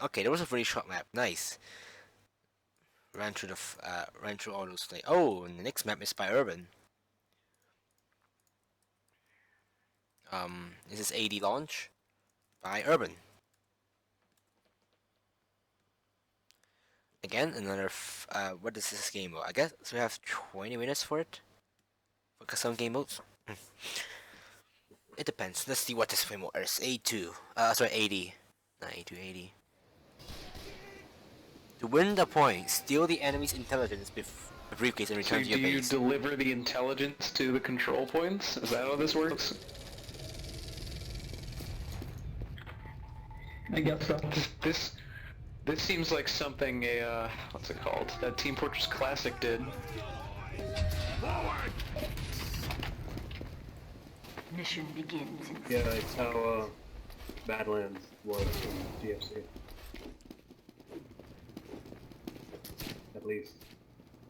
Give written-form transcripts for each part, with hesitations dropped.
Okay, that was a very short map. Nice. Ran through ran through all those things. Oh, and the next map is by Urban. This is AD launch by Urban. Again, another. What is this game mode? I guess we have 20 minutes for it. For some game modes. It depends. Let's see what this game mode is. A2. Sorry, 80. Not A2, 80. To win the point, steal the enemy's intelligence with a briefcase and return to your base. Do you deliver the intelligence to the control points? Is that how this works? I guess so. This seems like something what's it called? That Team Fortress Classic did. Forward! Mission begins in Yeah, it's how Badlands was in GFC. At least.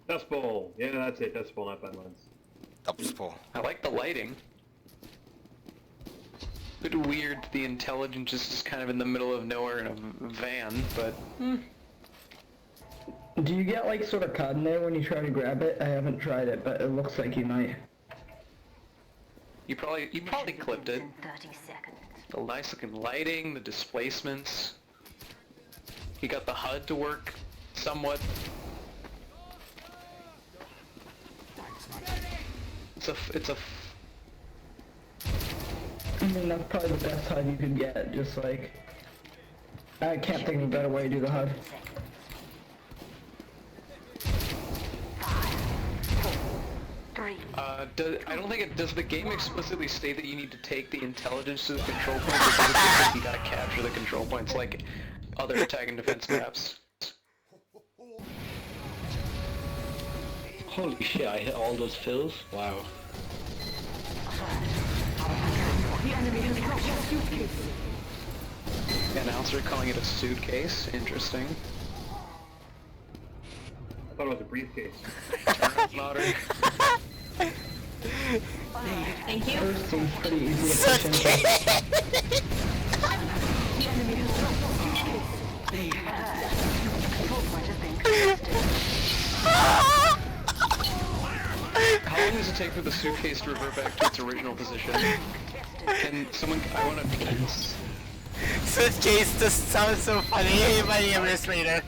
Dust Bowl! Yeah, that's it. Dust Bowl, not Badlands. Dust Bowl. I like the lighting. Bit weird, the intelligence is just kind of in the middle of nowhere in a van, but... Do you get like sort of caught in there when you try to grab it? I haven't tried it, but it looks like you might. You probably clipped it. in 30 seconds. The nice looking lighting, the displacements. You got the HUD to work somewhat. It's a I mean, that's probably the best HUD you can get, just like... I can't think of a better way to do the HUD. 5, 4, 3. I don't think it does. The game explicitly state that you need to take the intelligence to the control points, or does it just say you gotta capture the control points like other attack and defense maps? Holy shit, I hit all those fills? Wow. The enemy has dropped your suitcase. Announcer calling it a suitcase. Interesting. I thought it was a briefcase. Turn up louder. Thank you. First seems pretty easy efficient. The enemy has dropped your suitcase. Control point has been contested. How long does it take for the suitcase to revert back to its original position? Can someone... I wanna... Suitcase just sounds so funny by the administrator.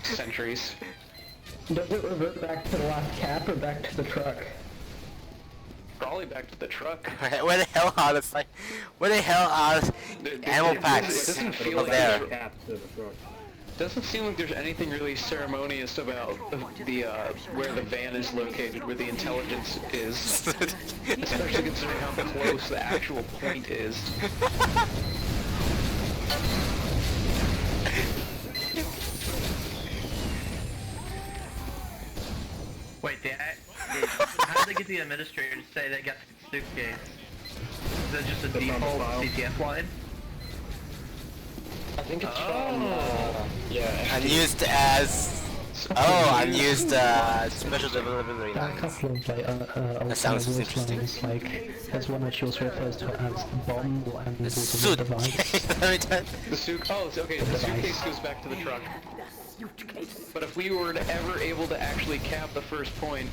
Centuries. Does it revert back to the last cap or back to the truck? Probably back to the truck. Where the hell are the where the hell are ammo It packs? doesn't feel Over like there. Cap to the truck. Doesn't seem like there's anything really ceremonious about the where the van is located, where the intelligence is. Especially considering how close the actual point is. Wait, how did they get the administrator to say they got the suitcase? Is that just a default CTF line? I think it's from, yeah. Unused as... Oh, unused special delivery There are a lines. couple of like That sounds alternate interesting. lines, like there's one which also refers to it as bomb and The also suit. the device. Let me tell- The okay, the suitcase goes back to the truck. But if we were ever able to actually cap the first point,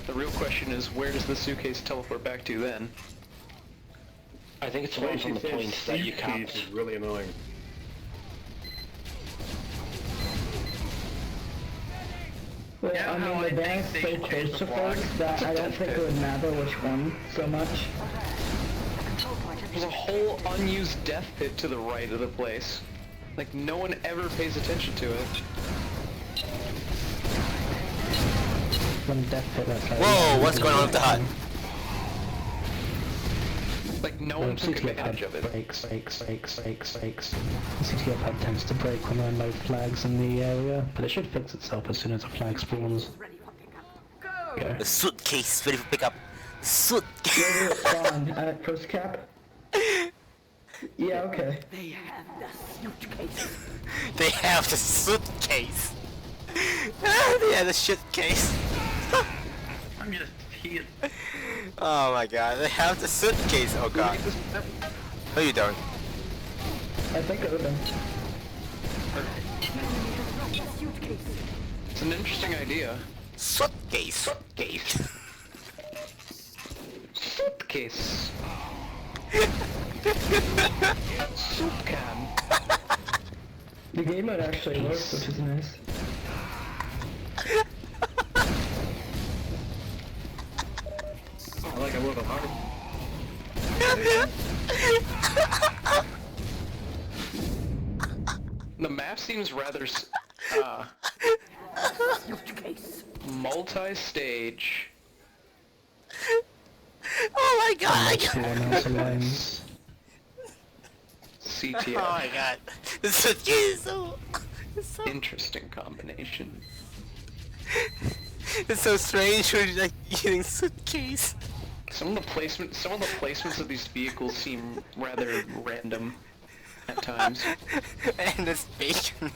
the real question is, where does the suitcase teleport back to then? I think it's The way one she from the says point that you suitcase capped. is really annoying. Well, Yeah, I how mean, I the think bank's they so should change close the to flag. first that I don't think it would matter which one so much. Control point has There's a been whole unused death pit to the right of the place. Like, no one ever pays attention to it. From death pit, that's like, Whoa, what's going on with the HUD? Like, no one took CTF advantage of HUD it. breaks. The CTF HUD tends to break when there are no flags in the area, but it should fix itself as soon as a flag spawns. Go. The suitcase ready for pickup. Where did it spawn? At first cap? Yeah, okay. They have the suitcase. They have the suitcase. They have the suitcase. I'm just here. Oh my god, they have the suitcase. Oh god. No, you don't. I think it would have been. It's an interesting idea. Suitcase. Suitcase. Suitcase. Soup can. The game mode actually works, which is nice. I like a little hard. The map seems rather multi-stage. Oh my god! CTF. Oh my god. The suitcase is so... It's so, Interesting combination. it's so strange when you're like eating suitcase. Some of the placements of these vehicles seem rather random at times. And it's bacon.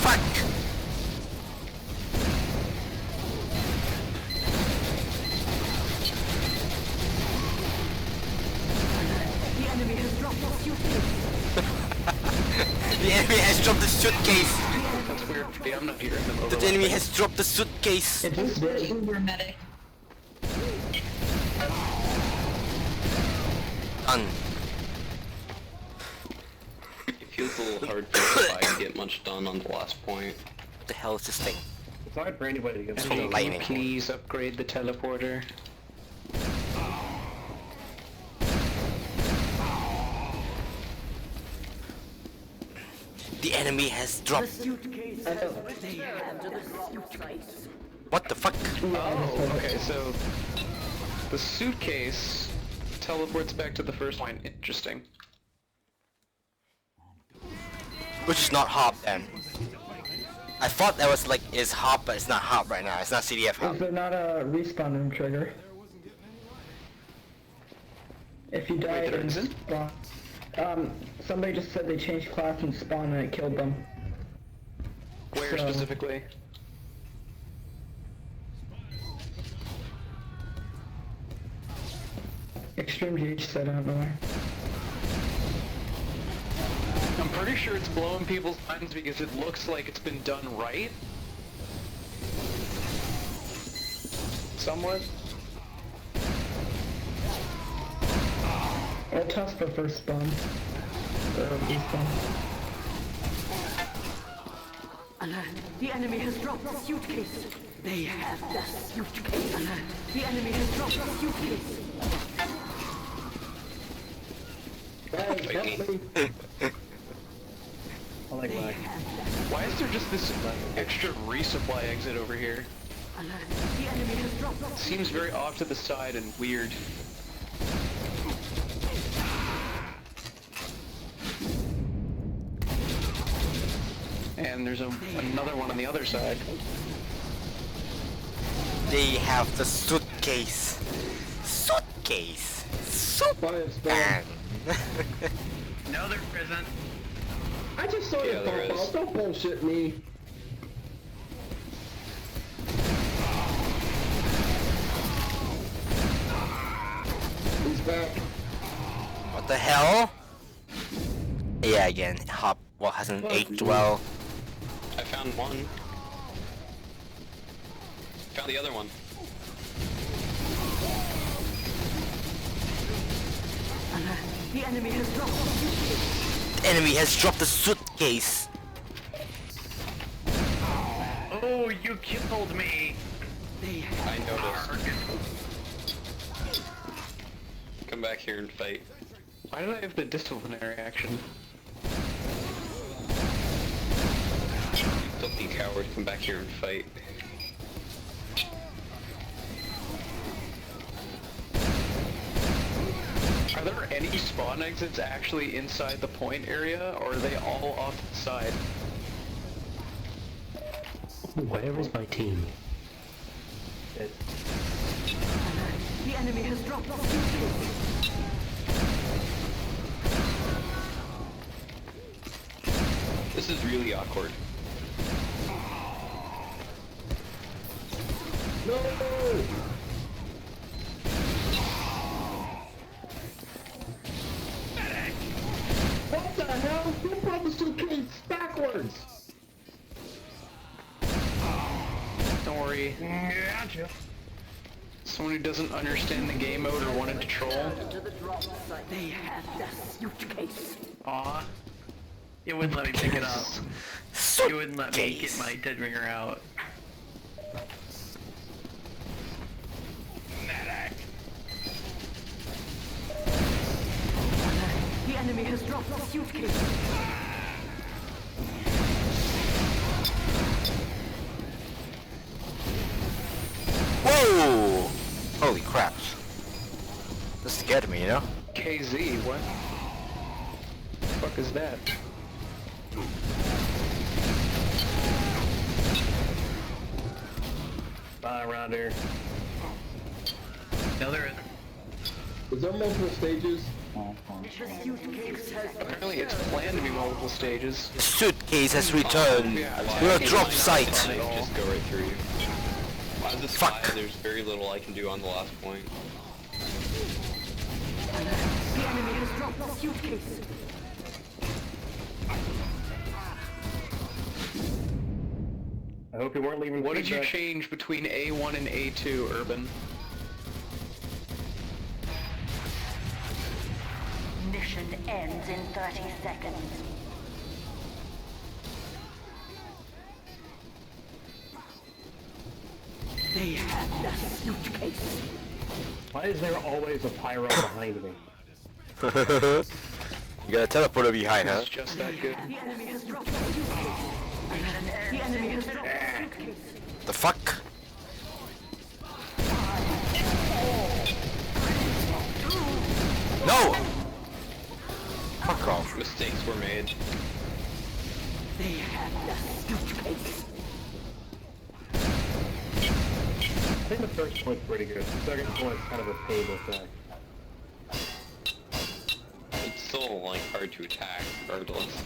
Fuck! The enemy has dropped the suitcase. The enemy has dropped the suitcase! That's weird. Yeah, I'm not hearing them The overlapping. enemy has dropped the suitcase! It just did. Uber medic. Done. It feels a little hard for I to get much done on the last point. What the hell is this thing? It's hard for anybody to get It's through. full of lightning. Please upgrade the teleporter. The enemy has The dropped... suitcase has returned to the suitcase. What the fuck? Oh, okay, so the suitcase teleports back to the first line. Interesting. Which is not hop then. I thought that was like, is hop, but it's not hop right now. It's not CDF hop. Is there not a respawn room trigger? If you die Wait, there in isn't? spawn... somebody just said they changed class and spawn and it killed them. Where So- specifically? Extreme GH said I don't know where. I'm pretty sure it's blowing people's minds because it looks like it's been done right. Somewhat. Or toss for first spawn. Or respawn. Alert. The enemy has dropped the suitcase. They have the suitcase. Alert. The enemy has dropped the suitcase. Guys, help me! I like lag. Why is there just this extra resupply exit over here? Alert. The enemy has dropped the Seems very off to the side and weird. And there's another one on the other side. They have the suitcase. Suitcase. Suitcase. No, there isn't. I just saw Yeah, you there pop is. out, don't bullshit me. He's back. What the hell? Yeah, again, hop well hasn't aged well. I found one. Found the other one. Alert. The enemy has dropped the suitcase. The enemy has dropped the suitcase. Oh, you killed me. They have I noticed. Come back here and fight. Why did I have the disciplinary action? Filthy coward, come back here and fight. Are there any spawn exits actually inside the point area, or are they all off to the side? Where is my team? The enemy has dropped the suitcase. This is really awkward. No! What the hell? Who brought the suitcase backwards? Don't worry. Gotcha. Someone who doesn't understand the game mode or wanted to troll. To the drop site. They have the suitcase. Aw. It wouldn't let me pick it up. It wouldn't let me get my dead ringer out. The enemy has dropped the suitcase. Whoa! Holy crap. This scared me, you know? KZ, what? The fuck is that? Bye around here. No, there isn't. Is there multiple stages? The suitcase has Apparently it's planned to be multiple stages. The suitcase has returned. We're a drop site. Just go right through you. As a spy, there's very little I can do on the last point. The enemy has dropped the suitcase. I hope you weren't leaving What did you feedback. change between A1 and A2, Urban? Mission ends in 30 seconds. They have the suitcase. Why is there always a pyro behind me? You got a teleporter behind, huh? It's just that good. The enemy has dropped the suitcase. The enemy has dropped the suitcase. The fuck? No! Fuck off. Mistakes were made. They have the suitcase. I think the first point's pretty good. The second point's kind of a table thing. It's still, like, hard to attack, regardless.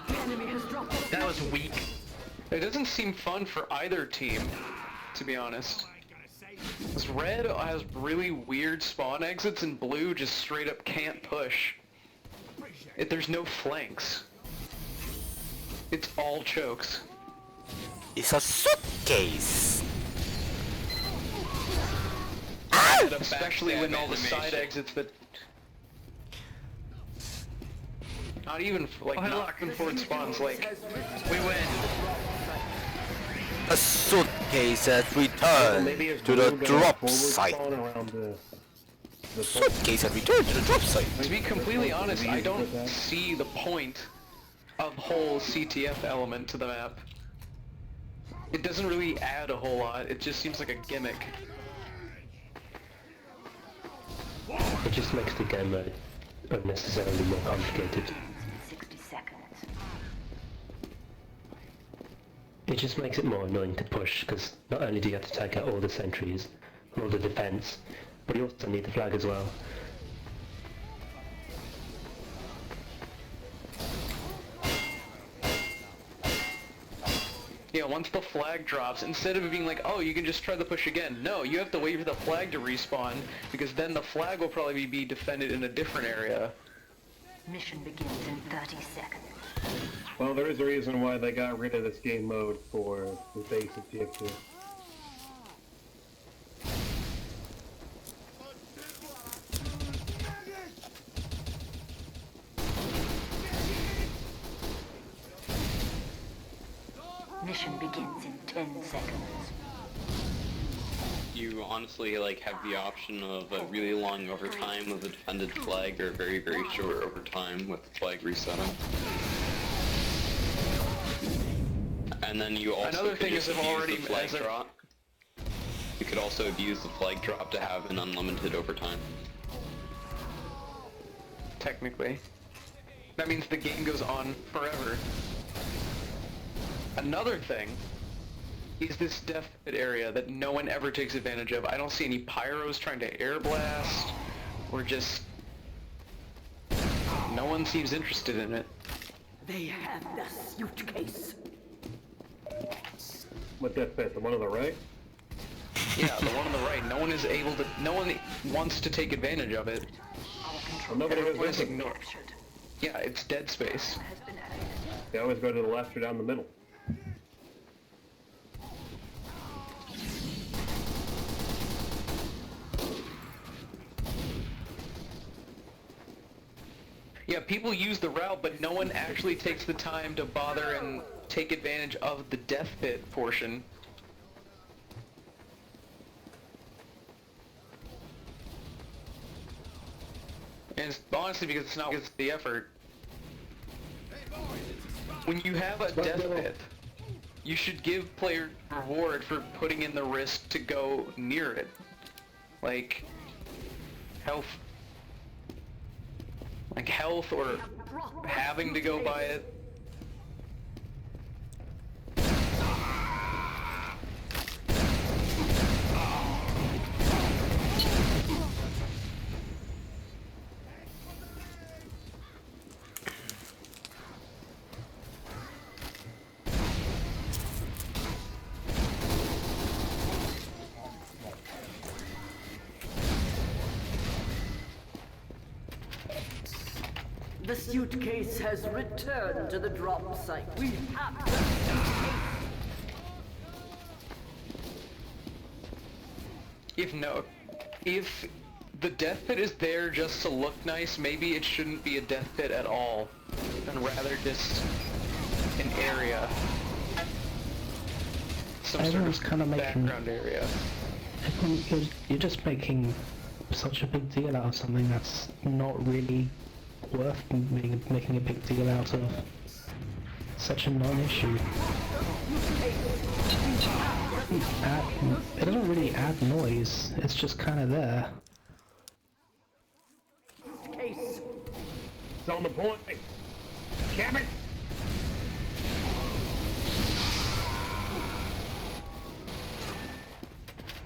The enemy has dropped the That was weak. It doesn't seem fun for either team, to be honest. This red has really weird spawn exits and blue just straight up can't push. There's no flanks. It's all chokes. It's a suitcase. Especially when all the side animation. exits that... Not even, like, Oh, hey, not look. even forward spawns, like... We win. A suitcase has returned Maybe it's to the blue drop going forward site. spawn around the Suitcase has returned to the drop site. To be completely honest, I don't see the point of whole CTF element to the map. It doesn't really add a whole lot, it just seems like a gimmick. It just makes the game unnecessarily more complicated. 60 seconds. It just makes it more annoying to push, because not only do you have to take out all the sentries, all the defense, but you also need the flag as well. Yeah, once the flag drops, instead of it being like, oh, you can just try the push again, no, you have to wait for the flag to respawn, because then the flag will probably be defended in a different area. Mission begins in 30 seconds. Well, there is a reason why they got rid of this game mode for the base of TF2. Mission begins in 10 seconds. You honestly, like, have the option of a really long overtime with a defended flag or a very, very short overtime with the flag resetting. And then you also Another could thing just is I've abuse already- the flag as a- drop. You could also abuse the flag drop to have an unlimited overtime. Technically. That means the game goes on forever. Another thing is this death pit area that no one ever takes advantage of. I don't see any pyros trying to air blast, or just... no one seems interested in it. They have the suitcase. What death pit? The one on the right? Yeah, the one on the right. No one is able to. No one wants to take advantage of it. Well, nobody Everyone was is ignored. Yeah, it's dead space. They always go to the left or down the middle. Yeah, people use the route, but no one actually takes the time to bother and take advantage of the death pit portion. And it's honestly because it's not worth the effort. When you have a death pit, you should give players reward for putting in the risk to go near it. Like health. Like health or having to go by it. The suitcase has returned to the drop site. We have the suitcase. If the death pit is there just to look nice, maybe it shouldn't be a death pit at all, and rather just an area. Some Everyone's sort kinda of making- background area. You're just making such a big deal out of something that's not really worth making a big deal out of. Such a non-issue. It doesn't really add noise, it's just kind of there. Case. It's on the point. Damn it!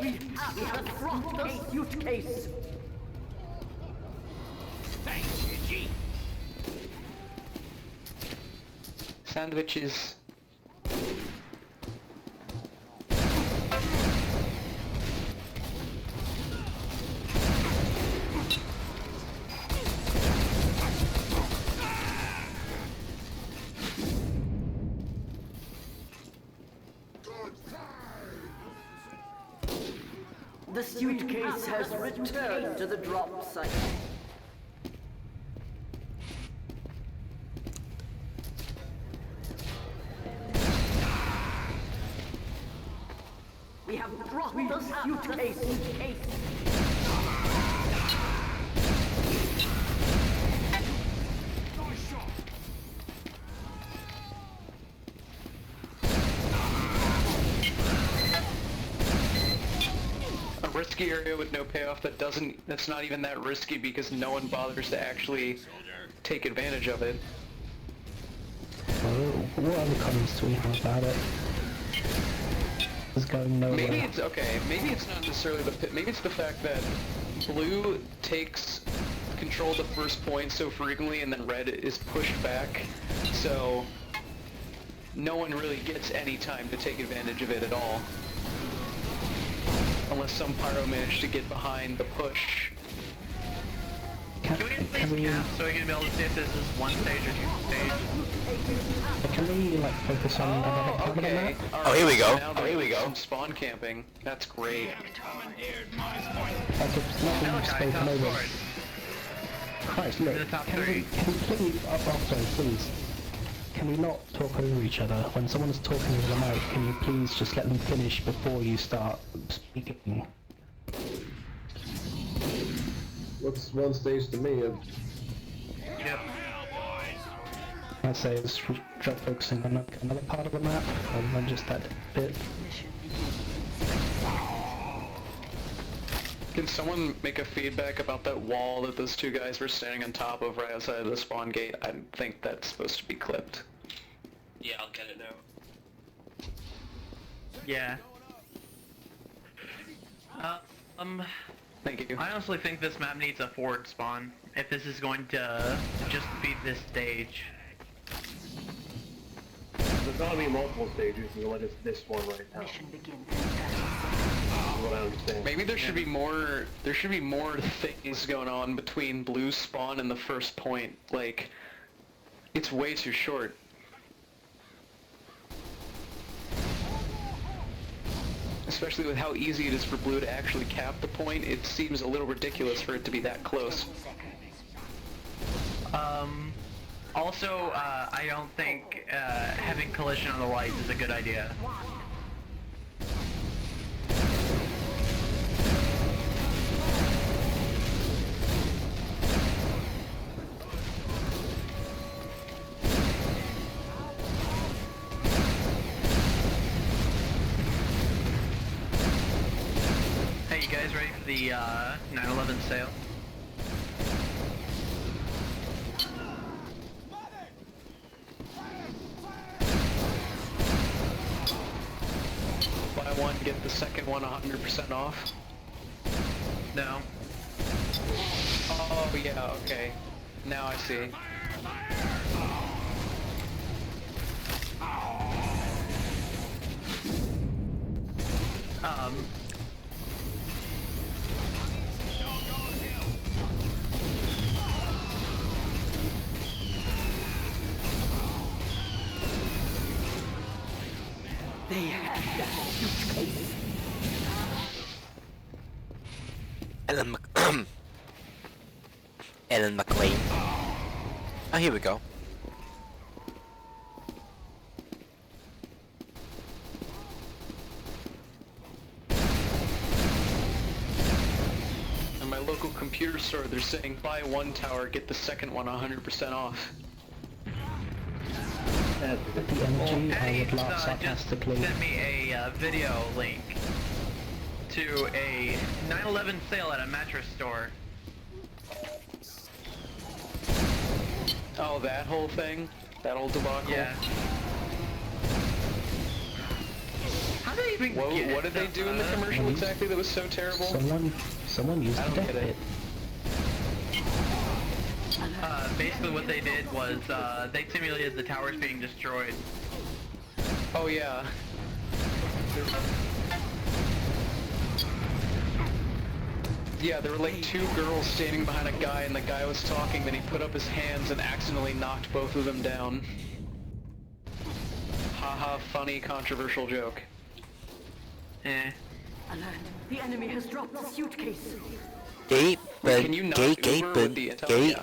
We have brought the suitcase. Sandwiches. The suitcase has returned to the drop site. We have brought the suitcase. A risky area with no payoff that's not even that risky because no one bothers to actually take advantage of it. What other comments do we have about it? It's going nowhere. Maybe it's okay. Maybe it's not necessarily the pit. Maybe it's the fact that blue takes control of the first point so frequently, and then red is pushed back, so no one really gets any time to take advantage of it at all, unless some pyro managed to get behind the push. Can we at least cap so we can be able to see if this is one stage or two stage? Can we like focus on another part of the Okay. map? Oh, here we go. Now there's some spawn camping. That's great. Like it's not being Malachi, spoken top over. scored. Christ, In look, the top can we three. please, sorry, please. Can we not talk over each other? When someone's talking over the mic, can you please just let them finish before you start speaking? What's one stage to me? Yep. I'd say it's try focusing on like, another part of the map, rather than just that bit. Can someone make a feedback about that wall that those two guys were standing on top of right outside of the spawn gate? I think that's supposed to be clipped. Yeah, I'll get it out. Yeah. Thank you. I honestly think this map needs a forward spawn if this is going to just be this stage. There's gotta be multiple stages, and you're just this one right now. Mission begins. Is what I understand. Maybe there should be more. There should be more things going on between Blue's spawn and the first point. Like, it's way too short. Especially with how easy it is for Blue to actually cap the point, it seems a little ridiculous for it to be that close. Also, I don't think having collision on the lights is a good idea. Hey, you guys ready for the 9/11 sale? Buy one, get the second one 100% off. No. Oh yeah, okay. Now I see. Um, They have the suitcase. Ellen McLean. Oh, here we go. In my local computer store, they're saying buy one tower, get the second one 100% off. At the energy, I Eddie would laugh just sarcastically. sent me a video link to a 9/11 sale at a mattress store. Oh, that whole thing? That whole debacle? Yeah. How did they even Whoa, get what did they do in the commercial exactly that was so terrible? Someone used I the don't death get it. pit. Basically what they did was, they simulated the towers being destroyed. Oh yeah. Yeah, there were like two girls standing behind a guy and the guy was talking, then he put up his hands and accidentally knocked both of them down. Haha, funny, controversial joke. Eh. Alert. The enemy has dropped the suitcase. Can you not Uber with the intel? Yeah.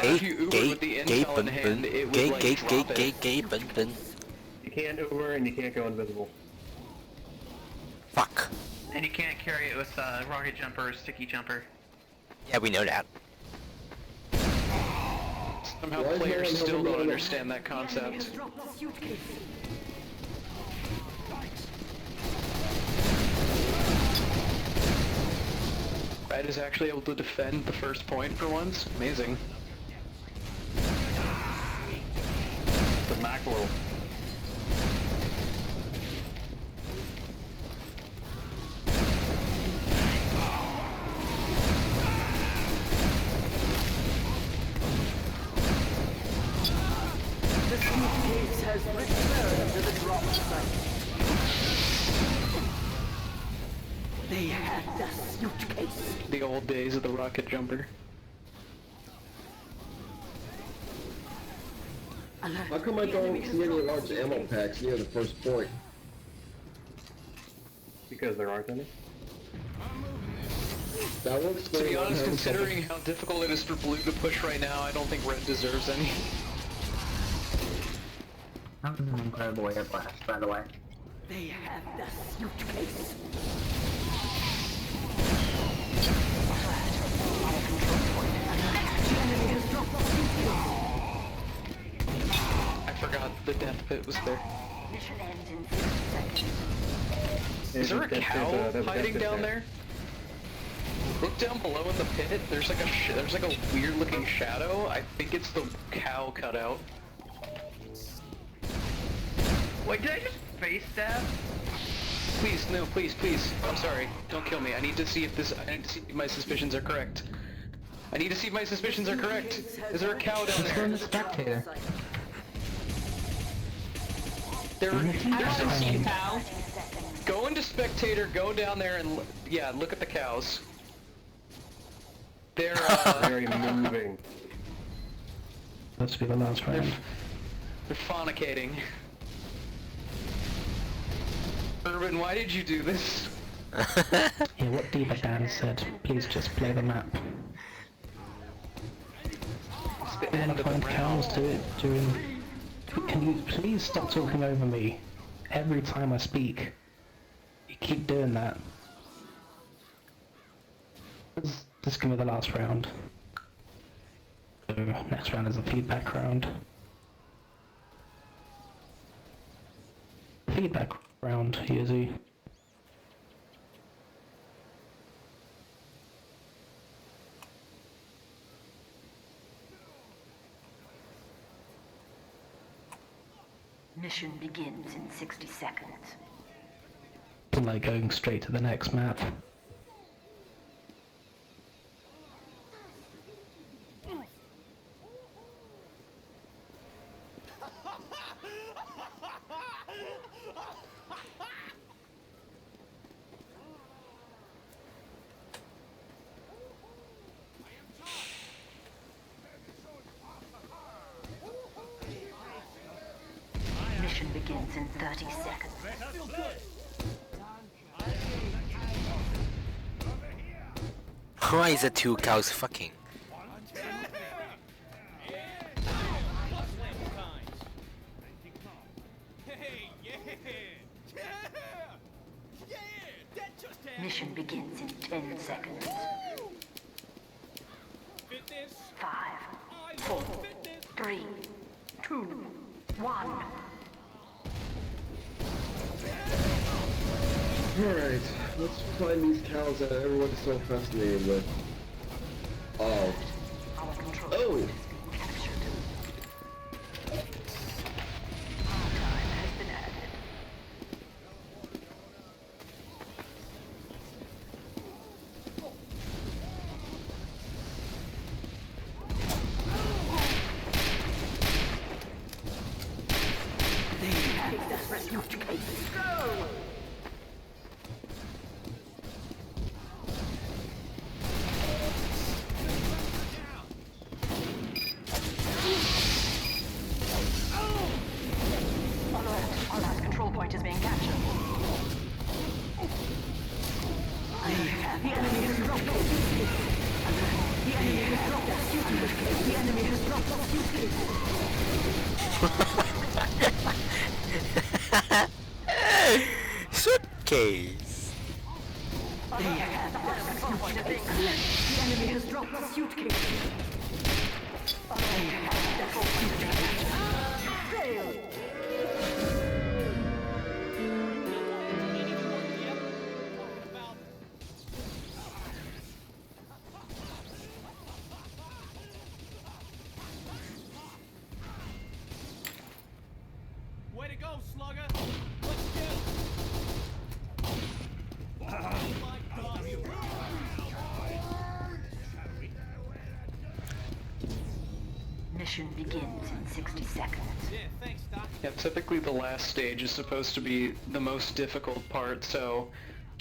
If you Uber with the intel in hand, it would like drop it. You can't Uber and you can't go invisible. Fuck. And you can't carry it with rocket jumper or sticky jumper. Yeah, we know that. Somehow Why is players no one still helping don't me? understand that The enemy has concept. dropped the suitcase. Red is actually able to defend the first point for once. Amazing. The mackerel. The suitcase has returned to the drop site. They have the suitcase. The old days of the rocket jumper. Alert. How come I The don't enemy has see any dropped the large ammo suitcase. packs near the first point? Because there aren't any. That will To explain be why I'm honest, having considering how difficult it is for Blue to push right now, I don't think Red deserves any. That was an incredible air blast, by the way. They have the suitcase. The enemy has dropped the suitcase. I forgot the death pit was there. Mission ends in 60 seconds. Is there a There's cow there's a hiding death down pit there? Look down below in the pit. There's like a weird looking shadow. I think it's the cow cutout. Wait, did I just face stab? Please, no, please, please. I'm sorry. Don't kill me. I need to see if my suspicions are correct. I need to see if my suspicions are correct. Is there a cow down Let's go in there? the spectator. There's some cow. Go into spectator, go down there and yeah, look at the cows. They're Very moving. That's be the last round. they're fornicating. Urban, why did you do this? Yeah, what Diva Dan said, please just play the map. It's the I end want of to the find cows round. to it during... Can you please stop talking over me? Every time I speak. You keep doing that. This can be the last round. So next round is a feedback round. Feedback round, Yuzu. Mission begins in 60 seconds. Like going straight to the next map. Mission begins in 30 seconds. Why is it two cows fucking? Mission begins in 10 seconds. 5, 4, 3, 2, 1. Alright, let's find these cows that everyone's so fascinated with. Oh. Our control Oh! point is being captured. Our time has been added. Take this rescue case. Go! Our last control point is being captured. The enemy has dropped the suitcase. The enemy has dropped the suitcase. The enemy has dropped the suitcase. Suitcase. The enemy has dropped the suitcase. Fail. Way to go, slugger! Let's go! Oh my god! Mission begins in 60 seconds. Yeah, thanks, Doc. Yeah, typically the last stage is supposed to be the most difficult part, so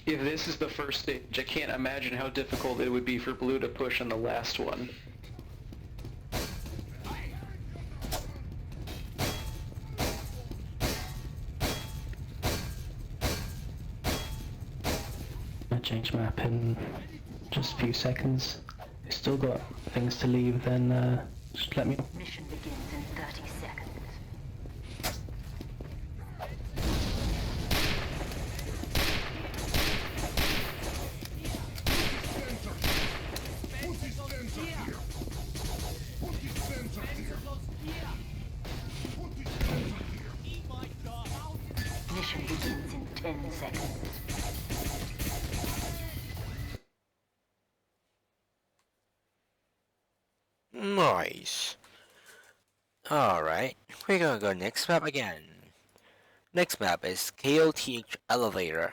if this is the first stage, I can't imagine how difficult it would be for Blue to push on the last one. I change map in just a few seconds. We've still got things to leave, then just let me know. Mission begins in 30 seconds. Mission begins in 10 seconds. Nice. Alright, we're gonna go next map again. Next map is KOTH Elevator.